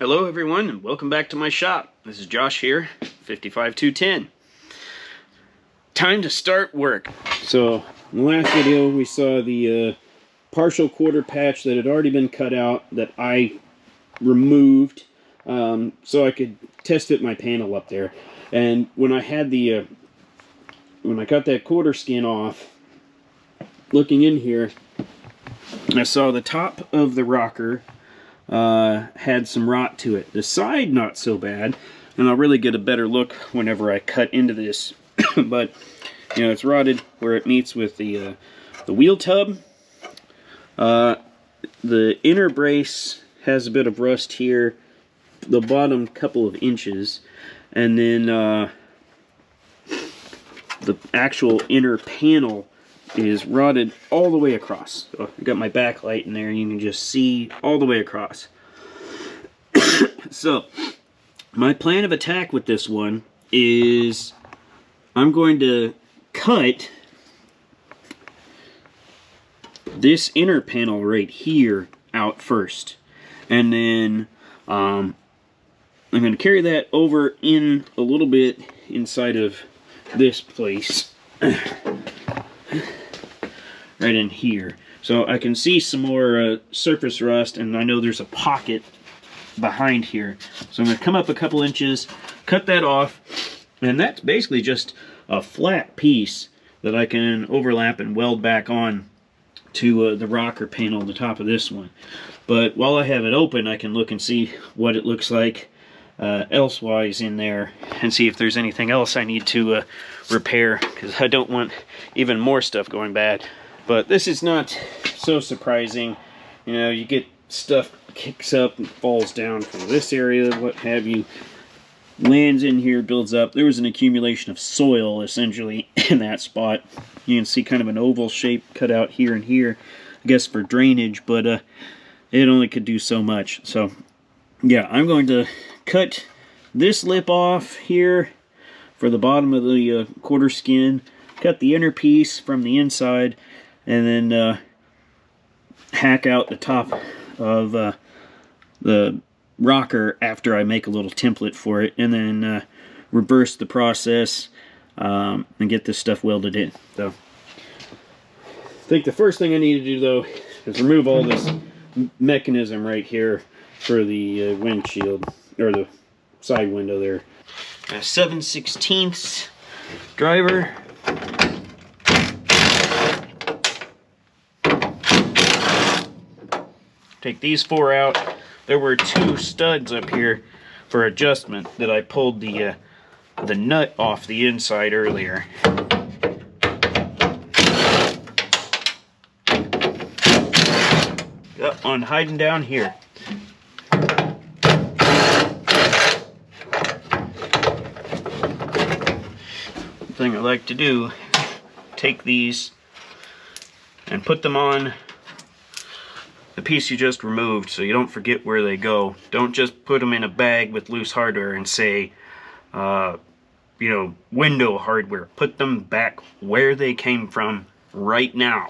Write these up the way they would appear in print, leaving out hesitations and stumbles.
Hello everyone and welcome back to my shop. This is Josh here, 55210. Time to start work. So in the last video we saw the partial quarter patch that had already been cut out that I removed so I could test fit my panel up there. And when I had the when I got that quarter skin off, looking in here, I saw the top of the rocker had some rot to it. The side not so bad, and I'll really get a better look whenever I cut into this. But you know, it's rotted where it meets with the wheel tub. The inner brace has a bit of rust here, the bottom couple of inches, and then the actual inner panel is rotted all the way across. So I got my backlight in there and you can just see all the way across. So my plan of attack with this one is I'm going to cut this inner panel right here out first, and then I'm going to carry that over in a little bit inside of this place. Right in here, so I can see some more surface rust, and I know there's a pocket behind here. So I'm going to come up a couple inches, cut that off, and that's basically just a flat piece that I can overlap and weld back on to the rocker panel on the top of this one. But while I have it open, I can look and see what it looks like elsewise in there, and see if there's anything else I need to repair, because I don't want even more stuff going bad. But this is not so surprising. You know, you get stuff kicks up and falls down from this area, what have you, lands in here, builds up. There was an accumulation of soil essentially in that spot. You can see kind of an oval shape cut out here and here, I guess for drainage, but it only could do so much. So yeah, I'm going to cut this lip off here for the bottom of the quarter skin, cut the inner piece from the inside, and then hack out the top of the rocker after I make a little template for it, and then reverse the process and get this stuff welded in. So I think the first thing I need to do though is remove all this mechanism right here for the windshield, or the side window there. A 7/16 driver. Take these four out. There were two studs up here for adjustment that I pulled the nut off the inside earlier. Got one hiding down here. Thing I like to do, take these and put them on the piece you just removed, so you don't forget where they go. Don't just put them in a bag with loose hardware and say, you know, window hardware. Put them back where they came from right now.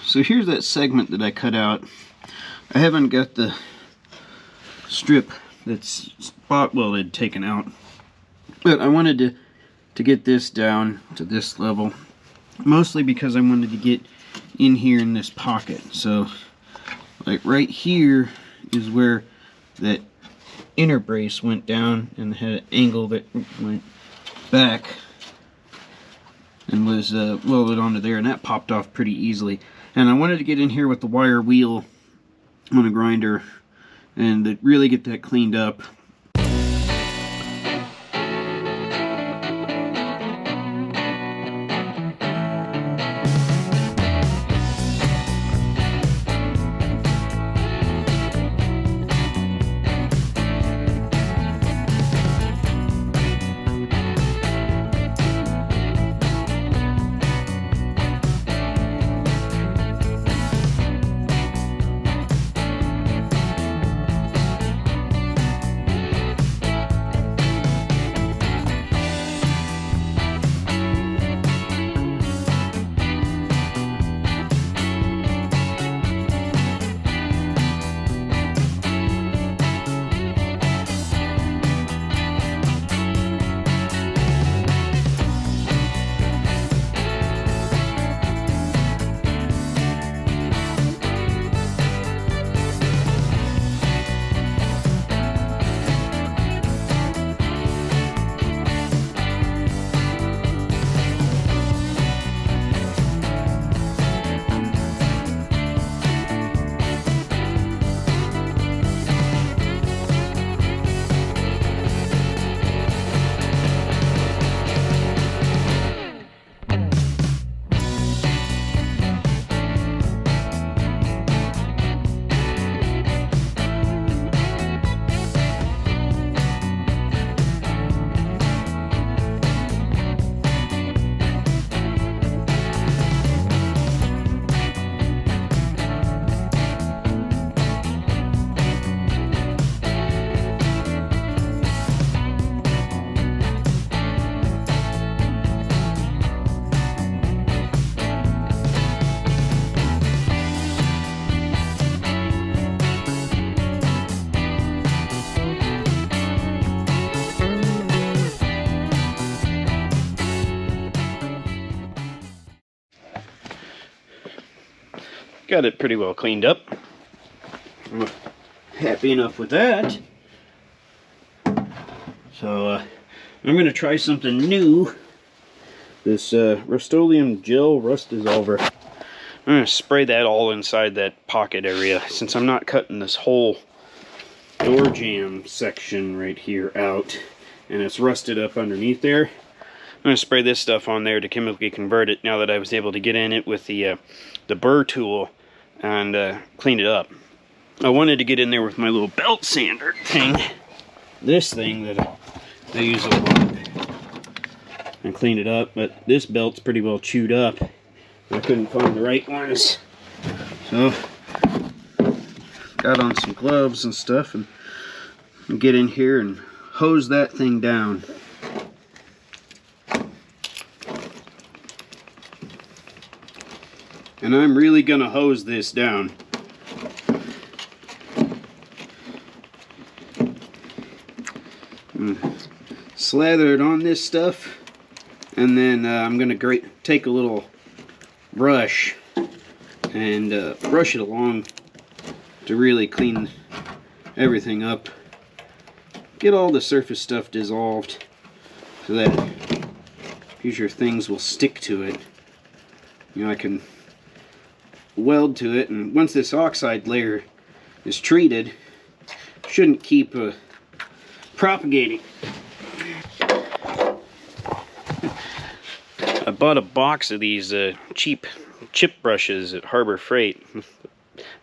So here's that segment that I cut out. I haven't got the strip that's spot welded taken out. But I wanted to get this down to this level, mostly because I wanted to get in here in this pocket. So like right here is where that inner brace went down and had an angle that went back and was welded onto there, and that popped off pretty easily. And I wanted to get in here with the wire wheel on a grinder and really get that cleaned up. Got it pretty well cleaned up. I'm happy enough with that. So I'm going to try something new. This Rust-Oleum gel rust dissolver. I'm going to spray that all inside that pocket area, since I'm not cutting this whole door jamb section right here out and it's rusted up underneath there. I'm going to spray this stuff on there to chemically convert it now that I was able to get in it with the burr tool and clean it up. I wanted to get in there with my little belt sander thing, this thing that I use a lot, and clean it up, but this belt's pretty well chewed up. I couldn't find the right ones, so got on some gloves and stuff and get in here and hose that thing down. And I'm really gonna hose this down. Slather it on this stuff, and then I'm gonna take a little brush and brush it along to really clean everything up. Get all the surface stuff dissolved so that future things will stick to it. You know, I can weld to it, and once this oxide layer is treated, shouldn't keep propagating. I bought a box of these cheap chip brushes at Harbor Freight.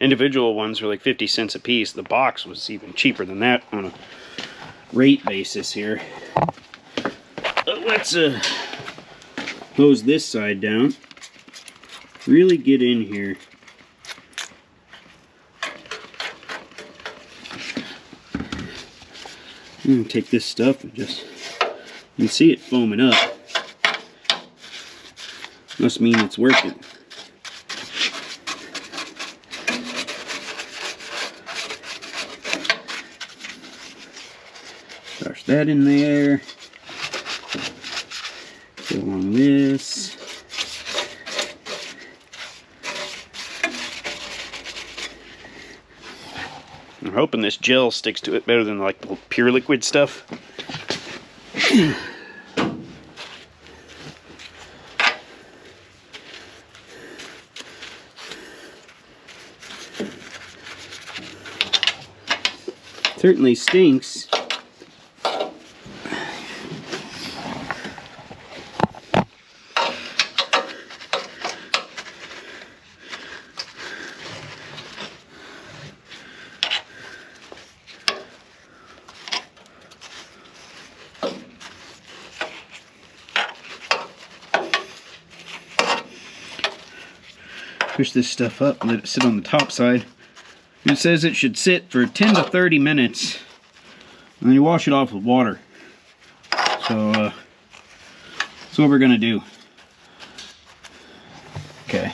Individual ones were like 50 cents a piece. The box was even cheaper than that on a rate basis here. But let's hose this side down. Really get in here. And take this stuff and just, you can see it foaming up. Must mean it's working. Brush that in there. Go on this. I'm hoping this gel sticks to it better than like the pure liquid stuff. Certainly stinks. Push this stuff up and let it sit on the top side. It says it should sit for 10 to 30 minutes. And then you wash it off with water. So that's what we're gonna do. Okay,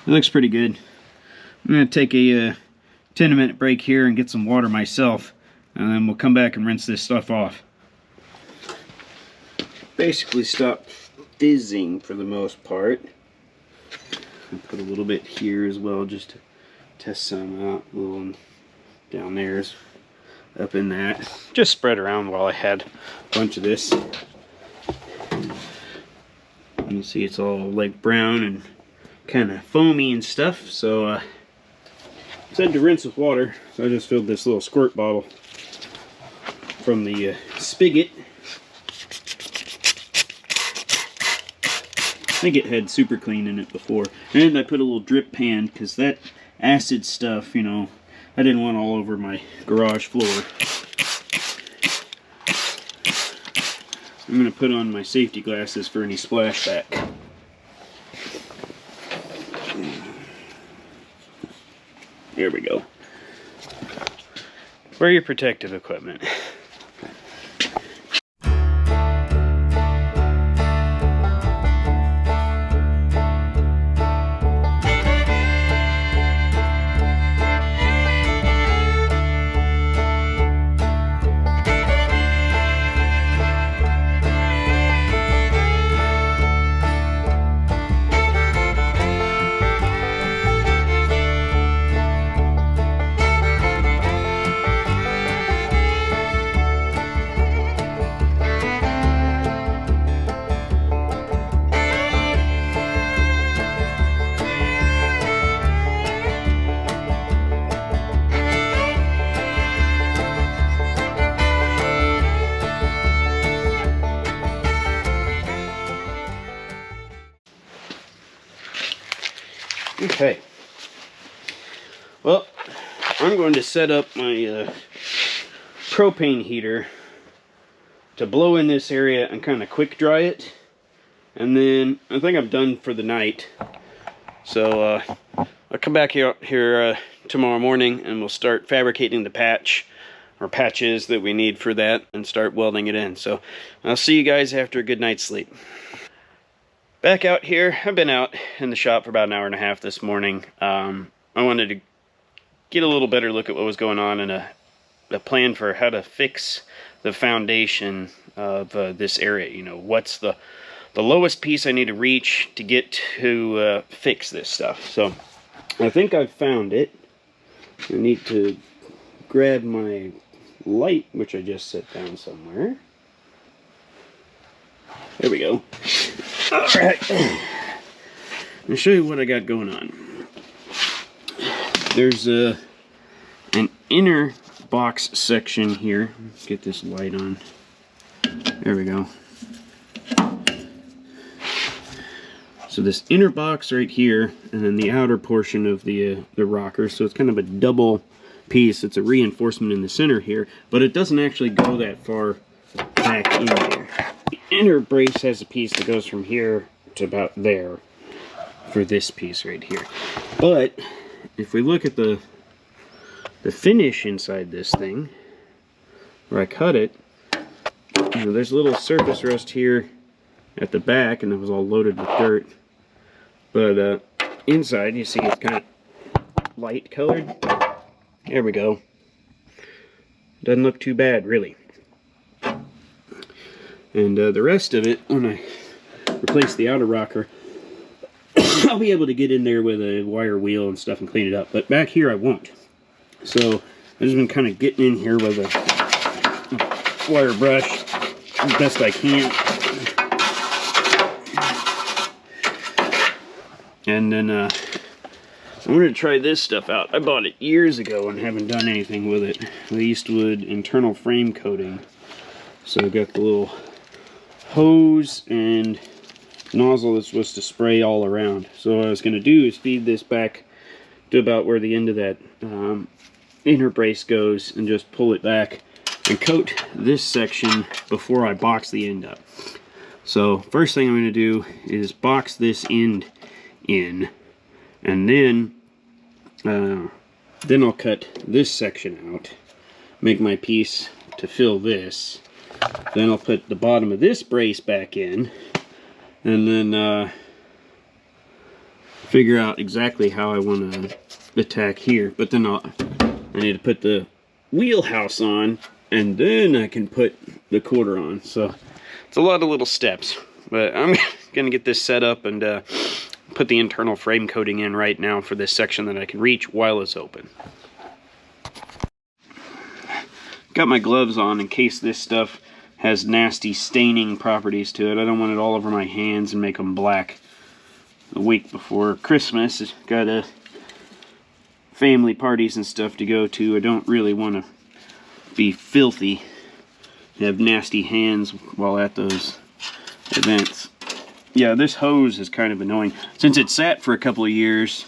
it looks pretty good. I'm gonna take a 10-minute break here and get some water myself, and then we'll come back and rinse this stuff off. Basically stop fizzing for the most part. I'll put a little bit here as well just to test some out. A little down there's up in that. Just spread around while I had a bunch of this. You can see it's all like brown and kind of foamy and stuff. So I said to rinse with water, so I just filled this little squirt bottle from the spigot. I think it had super clean in it before. And I put a little drip pan because that acid stuff, you know, I didn't want all over my garage floor. I'm going to put on my safety glasses for any splashback. There we go. Wear your protective equipment. Okay, well, I'm going to set up my propane heater to blow in this area and kind of quick dry it, and then I think I'm done for the night. So I'll come back here tomorrow morning and we'll start fabricating the patch or patches that we need for that and start welding it in. So I'll see you guys after a good night's sleep. Back out here. I've been out in the shop for about an hour and a half this morning. I wanted to get a little better look at what was going on and a plan for how to fix the foundation of this area. You know, what's the lowest piece I need to reach to get to fix this stuff. So I think I've found it. I need to grab my light, which I just set down somewhere. There we go. Alright. I'll show you what I got going on. There's an inner box section here. Let's get this light on. There we go. So this inner box right here, and then the outer portion of the rocker. So it's kind of a double piece. It's a reinforcement in the center here, but it doesn't actually go that far back in there. The inner brace has a piece that goes from here to about there for this piece right here. But if we look at the finish inside this thing, where I cut it, you know, there's a little surface rust here at the back, and it was all loaded with dirt. But inside, you see it's kind of light colored. There we go. Doesn't look too bad, really. And the rest of it, when I replace the outer rocker, I'll be able to get in there with a wire wheel and stuff and clean it up. But back here I won't. So I've just been kind of getting in here with a wire brush as best I can. And then I wanted to try this stuff out. I bought it years ago and haven't done anything with it. The Eastwood internal frame coating. So I've got the little hose and nozzle that's supposed to spray all around. So what I was going to do is feed this back to about where the end of that inner brace goes and just pull it back and coat this section before I box the end up. So first thing I'm going to do is box this end in, and then I'll cut this section out, make my piece to fill this. Then I'll put the bottom of this brace back in, and then figure out exactly how I want to attack here. But then I need to put the wheelhouse on, and then I can put the quarter on. So it's a lot of little steps, but I'm gonna get this set up and put the internal frame coating in right now for this section that I can reach while it's open. Got my gloves on in case this stuff has nasty staining properties to it. I don't want it all over my hands and make them black. The week before Christmas, got family parties and stuff to go to. I don't really want to be filthy, have nasty hands while at those events. Yeah, this hose is kind of annoying. Since it sat for a couple of years,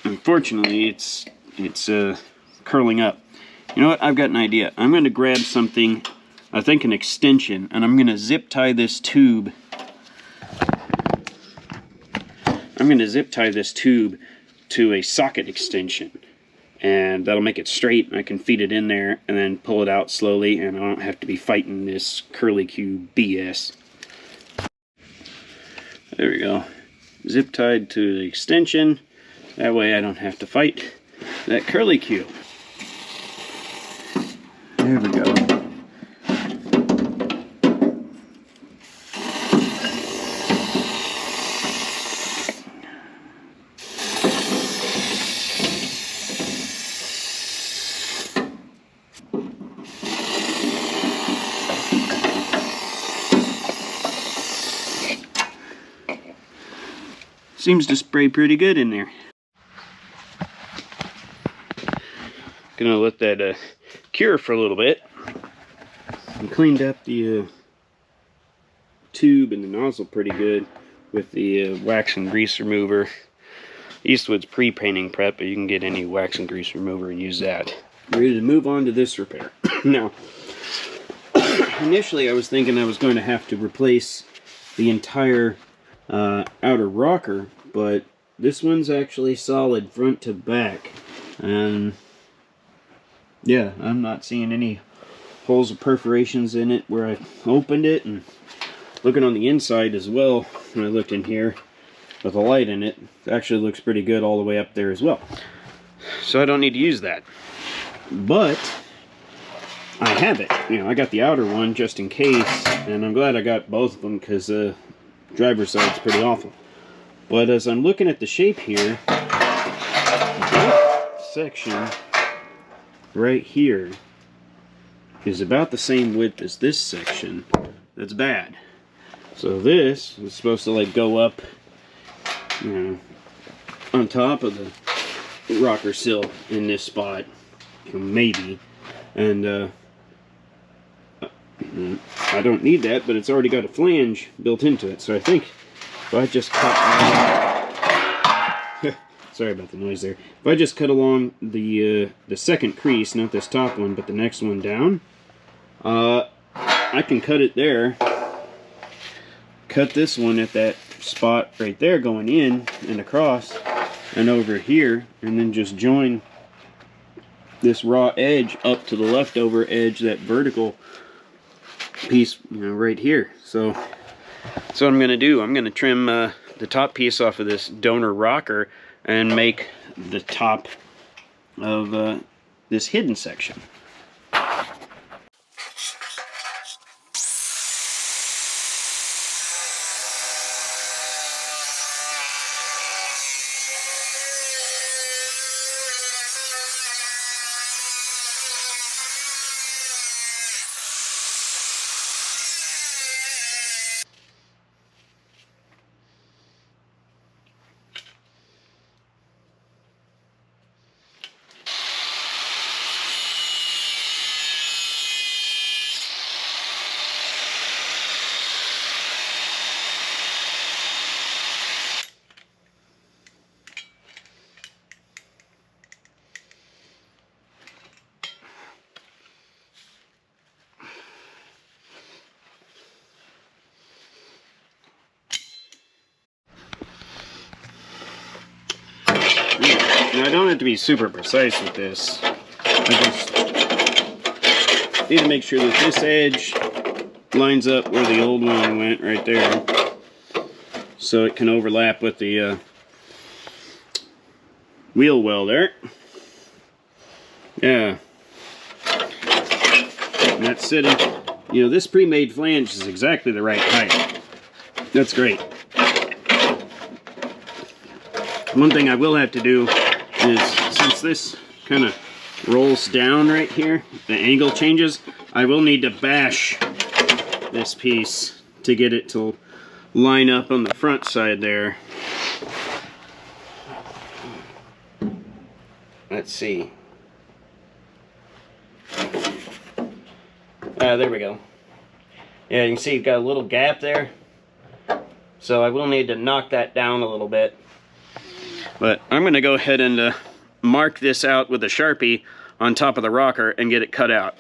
unfortunately it's curling up. You know what? I've got an idea. I'm going to grab something, I think an extension, and I'm going to zip tie this tube. I'm going to zip tie this tube to a socket extension, and that'll make it straight, and I can feed it in there and then pull it out slowly, and I don't have to be fighting this curly-Q BS. There we go. Zip tied to the extension. That way I don't have to fight that curly-Q. There we go. Seems to spray pretty good in there. Gonna let that cure for a little bit. I cleaned up the tube and the nozzle pretty good with the wax and grease remover. Eastwood's pre-painting prep, but you can get any wax and grease remover and use that. Ready to move on to this repair. Now, initially I was thinking I was going to have to replace the entire outer rocker, but this one's actually solid front to back, and yeah, I'm not seeing any holes or perforations in it where I opened it, and looking on the inside as well, when I looked in here with a light in it, it actually looks pretty good all the way up there as well. So I don't need to use that, but I have it. You know, I got the outer one just in case, and I'm glad I got both of them because the driver's side's pretty awful. But as I'm looking at the shape here, this section right here is about the same width as this section. That's bad. So this is supposed to like go up, you know, on top of the rocker sill in this spot, maybe. And I don't need that, but it's already got a flange built into it. So I think if I just cut sorry about the noise there. If I just cut along the second crease, not this top one, but the next one down, I can cut it there. Cut this one at that spot right there going in and across and over here, and then just join this raw edge up to the leftover edge, that vertical piece, you know, right here. So that's what I'm going to do. I'm going to trim the top piece off of this donor rocker and make the top of this hidden section. Now, I don't have to be super precise with this. I just need to make sure that this edge lines up where the old one went right there, so it can overlap with the wheel welder. Yeah. And that's sitting, you know, this pre-made flange is exactly the right height. That's great. One thing I will have to do is, since this kind of rolls down right here, the angle changes, I will need to bash this piece to get it to line up on the front side there. Let's see. There we go. Yeah, you can see you've got a little gap there. So I will need to knock that down a little bit. But I'm going to go ahead and mark this out with a Sharpie on top of the rocker and get it cut out.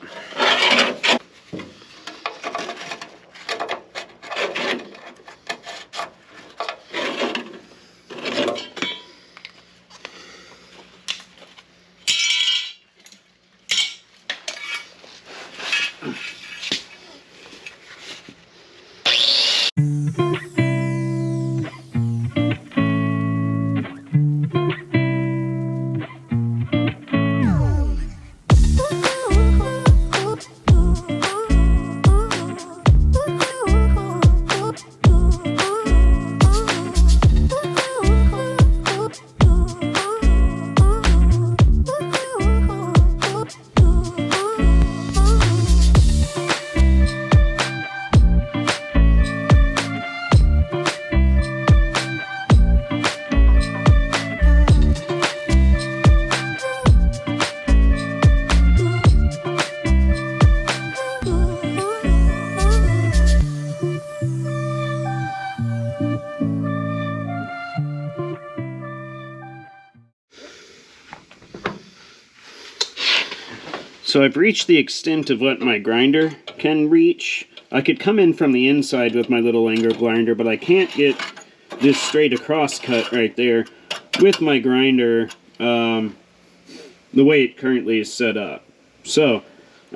So I've reached the extent of what my grinder can reach. I could come in from the inside with my little angle grinder, but I can't get this straight across cut right there with my grinder the way it currently is set up. So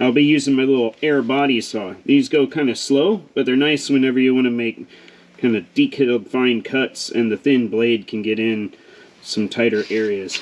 I'll be using my little air body saw. These go kind of slow, but they're nice whenever you want to make kind of detailed fine cuts and the thin blade can get in some tighter areas.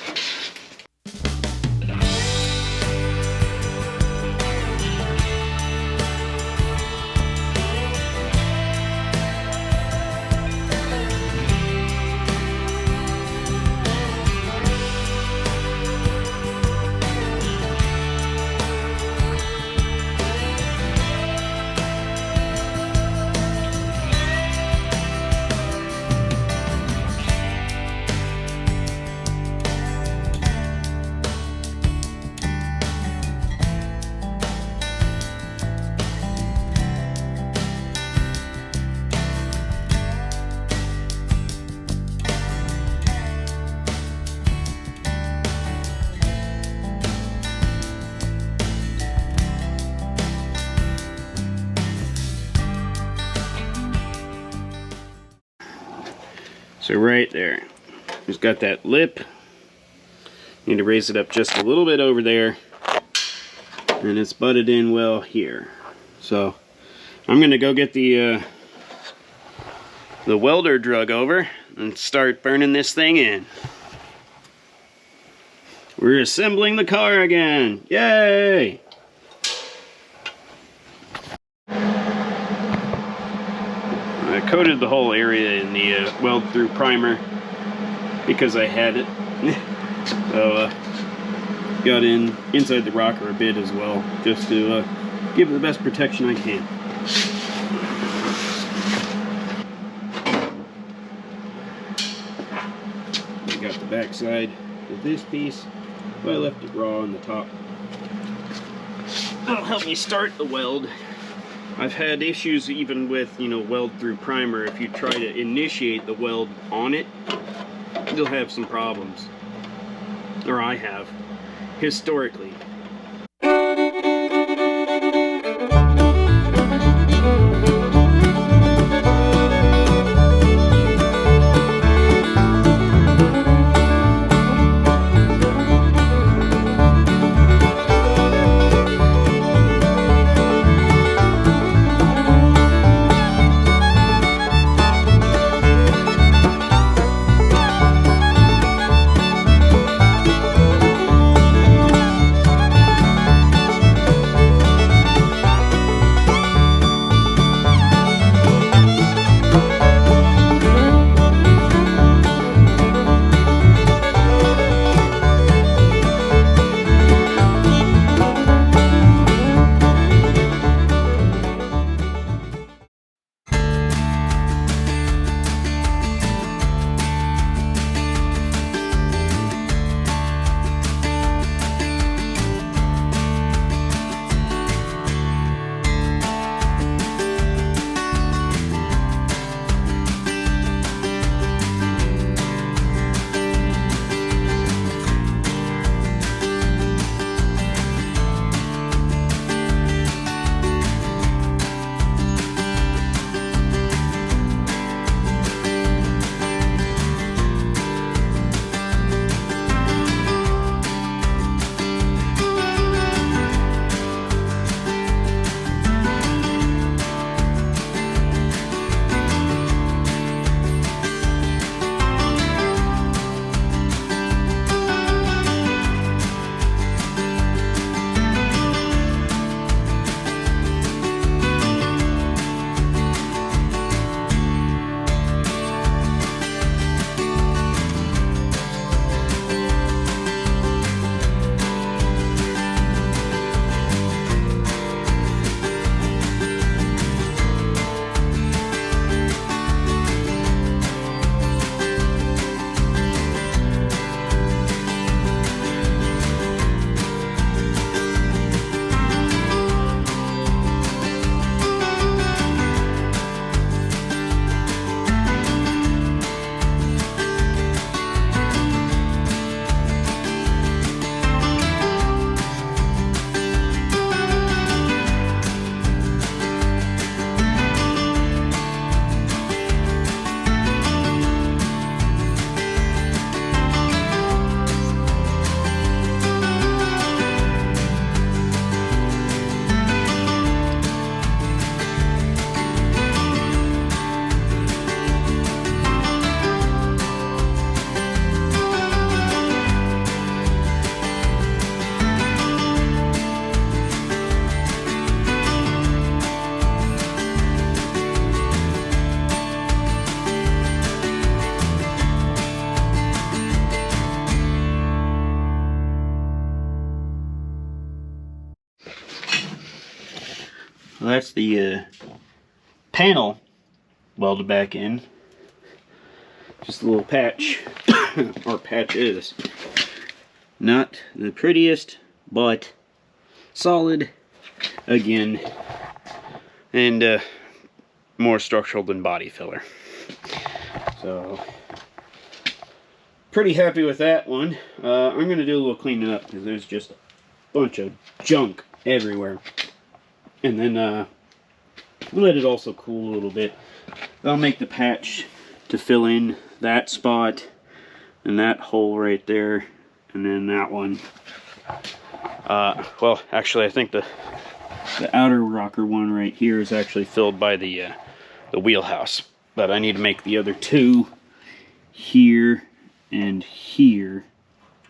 So right there, it's got that lip. Need to raise it up just a little bit over there, and it's butted in well here. So I'm gonna go get the welder drug over and start burning this thing in. We're assembling the car again. Yay! I coated the whole area in the weld through primer because I had it. So got inside the rocker a bit as well, just to give it the best protection I can. I got the back side of this piece, but I left it raw on the top. That'll help me start the weld. I've had issues even with, weld through primer. If you try to initiate the weld on it, you'll have some problems. Or I have, historically. Well, that's the panel welded back in. Just a little patch, or patches. Not the prettiest, but solid again, and more structural than body filler. So, pretty happy with that one. I'm going to do a little cleaning up because there's just a bunch of junk everywhere. And then let it also cool a little bit. I'll make the patch to fill in that spot and that hole right there, and then that one. Well, actually, I think the outer rocker one right here is actually filled by the wheelhouse, but I need to make the other two here and here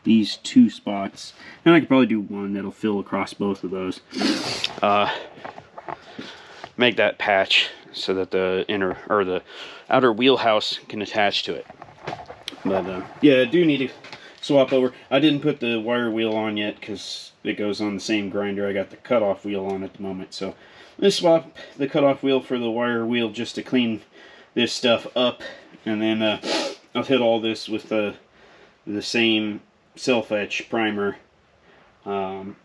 these two spots. And I could probably do one that'll fill across both of those. Make that patch so that the inner or the outer wheelhouse can attach to it. But yeah, I do need to swap over. I didn't put the wire wheel on yet because it goes on the same grinder. I got the cutoff wheel on at the moment, so let's swap the cutoff wheel for the wire wheel just to clean this stuff up, and then I'll hit all this with the same self-etch primer. Give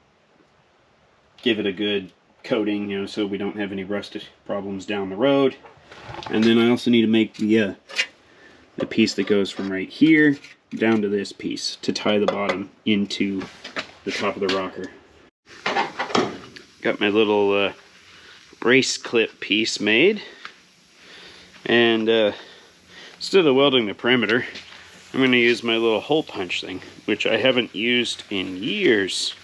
it a good coating, you know, so we don't have any rust problems down the road. And then I also need to make the piece that goes from right here down to this piece to tie the bottom into the top of the rocker. Got my little brace clip piece made, and instead of welding the perimeter, I'm going to use my little hole punch thing, which I haven't used in years.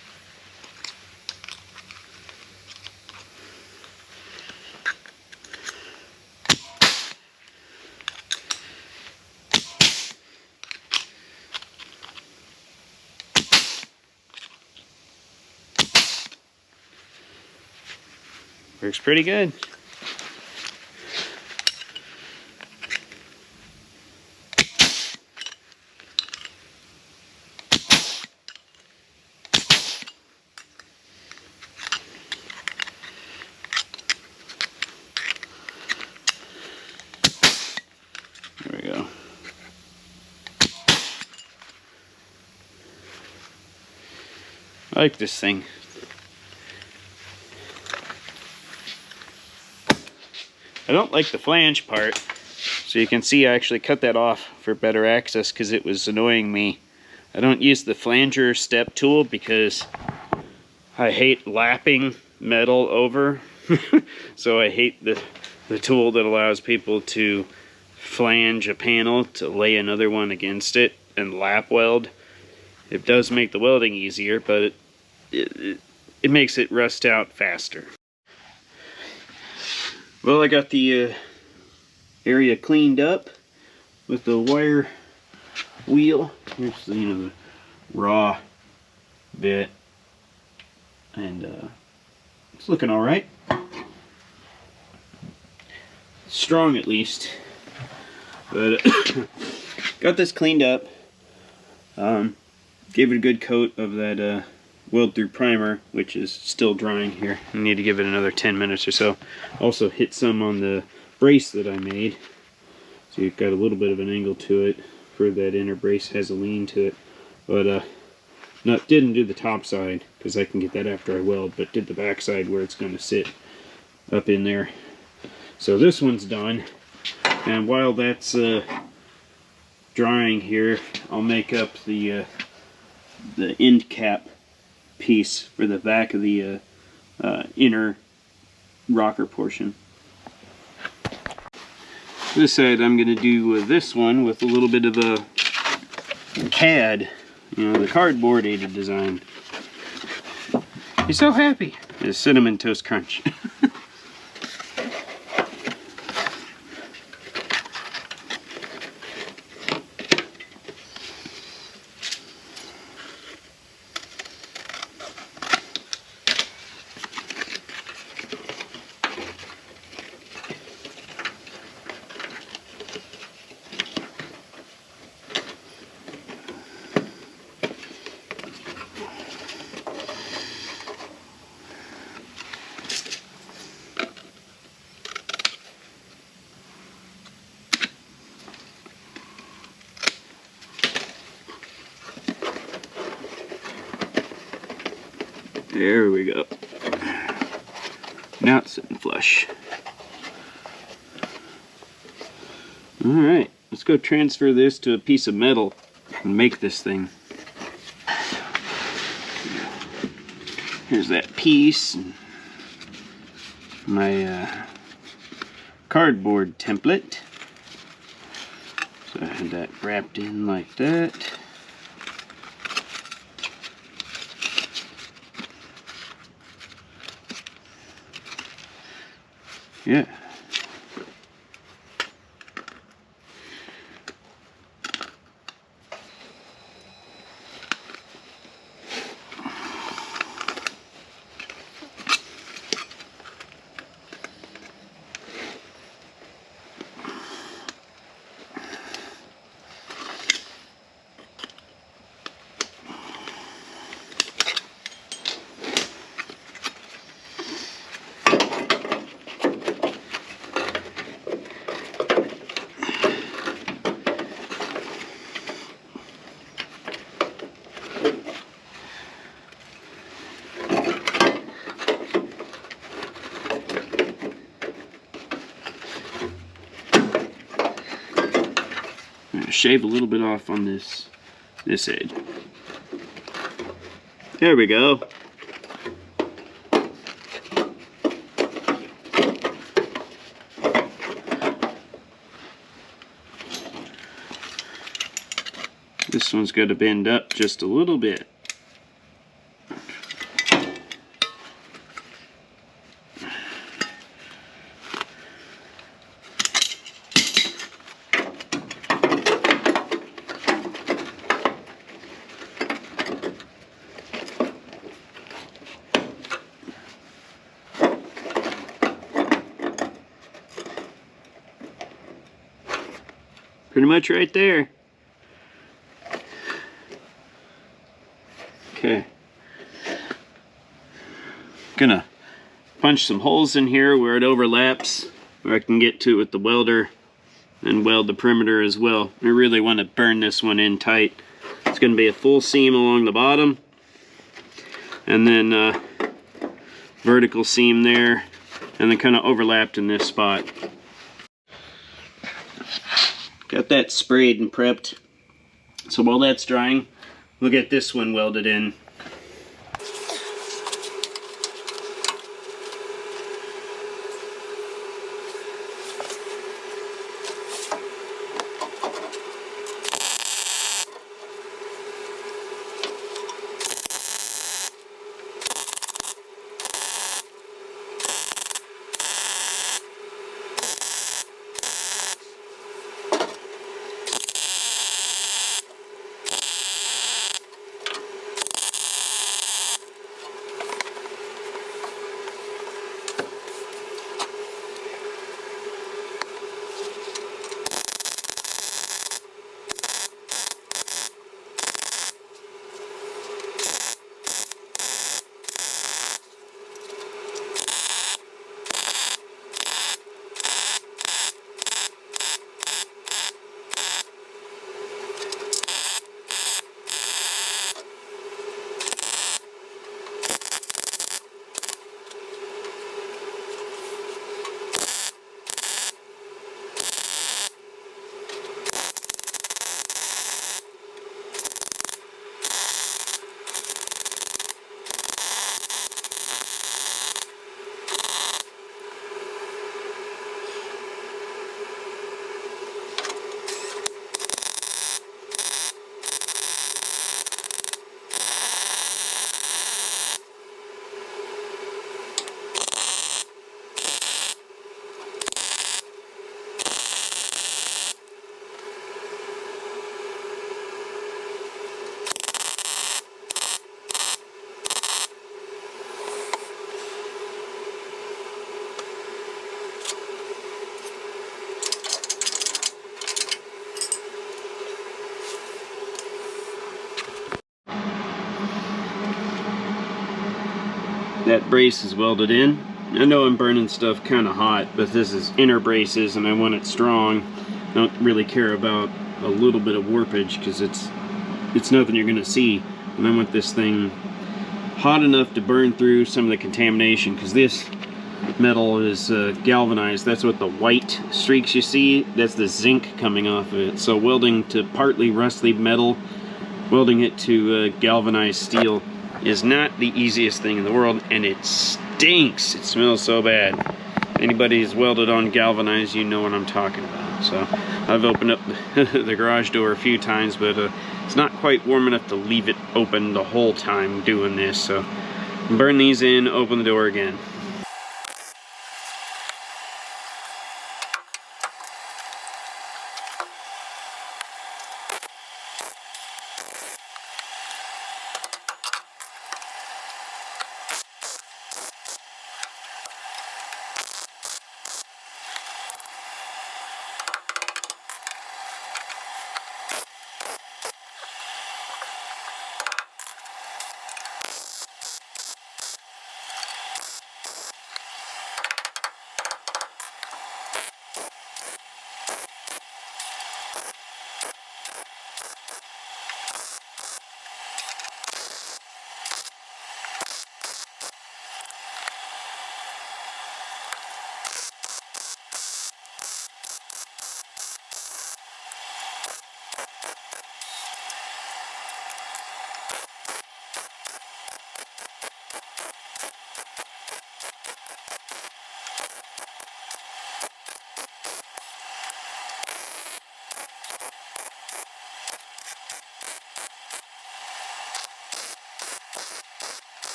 Works pretty good. There we go. I like this thing. I don't like the flange part, so you can see I actually cut that off for better access because it was annoying me. I don't use the flanger step tool because I hate lapping metal over. So I hate the tool that allows people to flange a panel to lay another one against it and lap weld. It does make the welding easier, but it makes it rust out faster. Well, I got the area cleaned up with the wire wheel. Here's the, you know, the raw bit, and it's looking all right. Strong at least, but got this cleaned up. Gave it a good coat of that weld through primer, which is still drying here. I need to give it another 10 minutes or so. Also hit some on the brace that I made, so you've got a little bit of an angle to it for that inner brace. Has a lean to it, but didn't do the top side because I can get that after I weld, but did the back side where it's going to sit up in there. So this one's done, and while that's drying here, I'll make up the end cap piece for the back of the inner rocker portion. This side I'm going to do this one with a little bit of a CAD, you know, the cardboard aided design. He's so happy. It's Cinnamon Toast Crunch. There we go. Now it's sitting flush. Alright, let's go transfer this to a piece of metal and make this thing. Here's that piece. My cardboard template. So I had that wrapped in like that. Yeah. shave a little bit off on this edge. There we go. This one's got to bend up just a little bit. Pretty much right there. Okay. Gonna punch some holes in here where it overlaps, where I can get to it with the welder and weld the perimeter as well. I really want to burn this one in tight. It's gonna be a full seam along the bottom, and then vertical seam there, and then kind of overlapped in this spot. Got that sprayed and prepped. So while that's drying, we'll get this one welded in. That brace is welded in. I know I'm burning stuff kind of hot, but this is inner braces and I want it strong. I don't really care about a little bit of warpage because it's nothing you're gonna see. And I want this thing hot enough to burn through some of the contamination, because this metal is galvanized. That's what the white streaks you see, that's the zinc coming off of it. So welding to partly rusty metal, welding it to galvanized steel is not the easiest thing in the world, and it stinks. It smells so bad. Anybody who's welded on galvanized, you know what I'm talking about. So I've opened up the garage door a few times, but it's not quite warm enough to leave it open the whole time doing this. So burn these in, open the door again.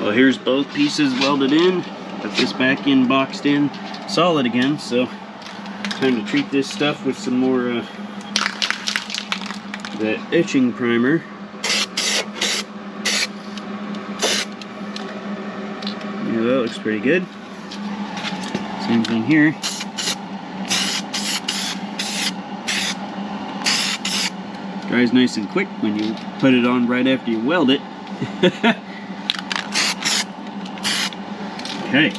Well, here's both pieces welded in. Got this back in, boxed in, solid again. So time to treat this stuff with some more that etching primer. Yeah, that looks pretty good. Same thing here. Dries nice and quick when you put it on right after you weld it. Okay.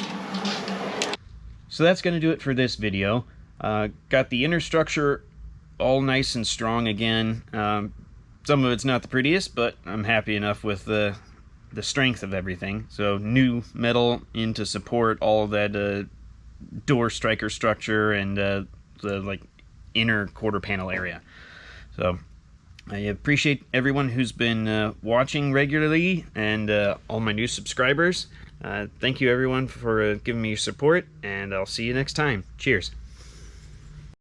So that's going to do it for this video. Got the inner structure all nice and strong again. Some of it's not the prettiest, but I'm happy enough with the strength of everything. So new metal in to support all of that door striker structure and the like inner quarter panel area. So I appreciate everyone who's been watching regularly and all my new subscribers. Thank you everyone for giving me your support, and I'll see you next time. Cheers.